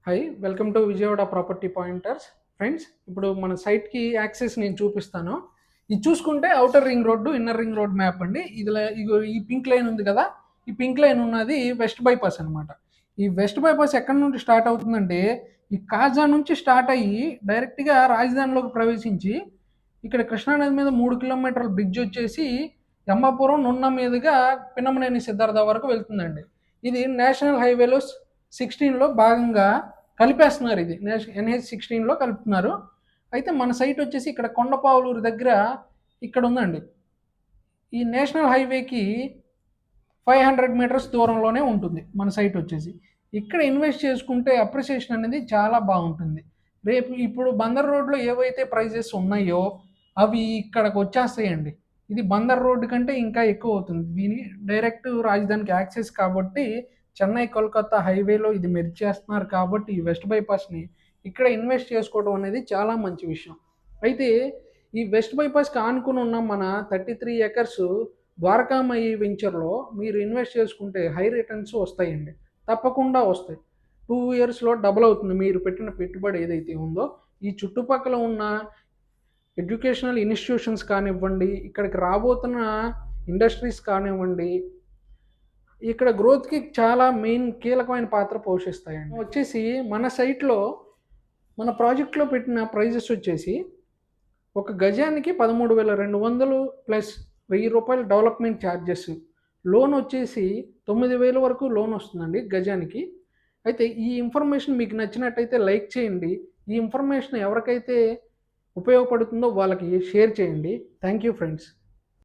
Hi welcome to Vijayawada property pointers. Friends, ఇప్పుడు మన సైట్కి యాక్సెస్ నేను చూపిస్తాను. ఇది చూసుకుంటే outer ring road, inner ring road map అండి. ఇగో ఈ పింక్ లైన్ ఉంది కదా, ఈ పింక్ లైన్ ఉన్నది వెస్ట్ బైపాస్ అనమాట. ఈ వెస్ట్ బైపాస్ ఎక్కడి నుండి స్టార్ట్ అవుతుందంటే ఈ కాజా నుంచి స్టార్ట్ అయ్యి డైరెక్ట్గా రాజధానిలోకి ప్రవేశించి ఇక్కడ కృష్ణానది మీద 3 కిలోమీటర్ల బ్రిడ్జ్ వచ్చేసి యమ్మాపురం నున్న మీదుగా పిన్నమనేని సిద్ధార్థ వరకు వెళ్తుందండి. ఇది నేషనల్ హైవేలో 16లో భాగంగా కలిపేస్తున్నారు. ఇది NH16లో కలుపుతున్నారు. అయితే మన సైట్ వచ్చేసి ఇక్కడ కొండపావులూరు దగ్గర ఇక్కడ ఉందండి. ఈ నేషనల్ హైవేకి 500 మీటర్స్ దూరంలోనే ఉంటుంది మన సైట్ వచ్చేసి. ఇక్కడ ఇన్వెస్ట్ చేసుకుంటే అప్రిసియేషన్ అనేది చాలా బాగుంటుంది. రేపు ఇప్పుడు బందర్ రోడ్లో ఏవైతే ప్రైజెస్ ఉన్నాయో అవి ఇక్కడికి వచ్చేస్తాయండి. ఇది బందర్ రోడ్డు కంటే ఇంకా ఎక్కువ అవుతుంది. దీని డైరెక్ట్ రాజధానికి యాక్సెస్ కాబట్టి చెన్నై కోల్కతా హైవేలో ఇది మెర్జ్ చేస్తున్నారు కాబట్టి ఈ వెస్ట్ బైపాస్ని ఇక్కడ ఇన్వెస్ట్ చేసుకోవడం అనేది చాలా మంచి విషయం. అయితే ఈ వెస్ట్ బైపాస్కి ఆనుకుని ఉన్న మన 33 ఎకర్స్ ద్వారకామయి వెంచర్లో మీరు ఇన్వెస్ట్ చేసుకుంటే హై రిటర్న్స్ వస్తాయండి. తప్పకుండా వస్తాయి. 2 ఇయర్స్లో డబుల్ అవుతుంది మీరు పెట్టిన పెట్టుబడి ఏదైతే ఉందో. ఈ చుట్టుపక్కల ఉన్న ఎడ్యుకేషనల్ ఇన్స్టిట్యూషన్స్ కానివ్వండి, ఇక్కడికి రాబోతున్న ఇండస్ట్రీస్ కానివ్వండి, ఇక్కడ గ్రోత్కి చాలా మెయిన్ కీలకమైన పాత్ర పోషిస్తాయండి. వచ్చేసి మన సైట్లో మన ప్రాజెక్ట్లో పెట్టిన ప్రైజెస్ వచ్చేసి ఒక గజానికి 13,200 ప్లస్ ₹1000 డెవలప్మెంట్ ఛార్జెస్. లోన్ వచ్చేసి 9,000 వరకు లోన్ వస్తుందండి గజానికి. అయితే ఈ ఇన్ఫర్మేషన్ మీకు నచ్చినట్టయితే లైక్ చేయండి. ఈ ఇన్ఫర్మేషన్ ఎవరికైతే ఉపయోగపడుతుందో వాళ్ళకి షేర్ చేయండి. Thank you friends.